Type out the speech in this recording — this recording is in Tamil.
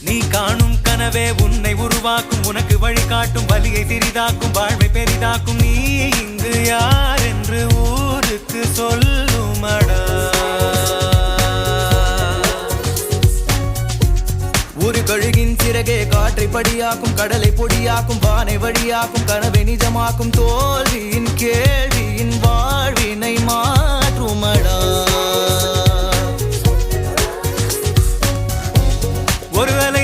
நீ காணும் கனவே உன்னை உருவாக்கும், உனக்கு வழிகாட்டும், வலியை சிறிதாக்கும், வாழ்வை பெரிதாக்கும். நீ இங்கு யார் என்று ஊருக்கு சொல்லுமடா. ஒரு கழுகின் சிறகே காற்றை படியாக்கும், கடலை பொடியாக்கும், வானை வழியாக்கும், கனவை நிஜமாக்கும். தோல்வியின் கேள்வியின் வாழ்வினை மாற்றுமடா. ஒருவேளை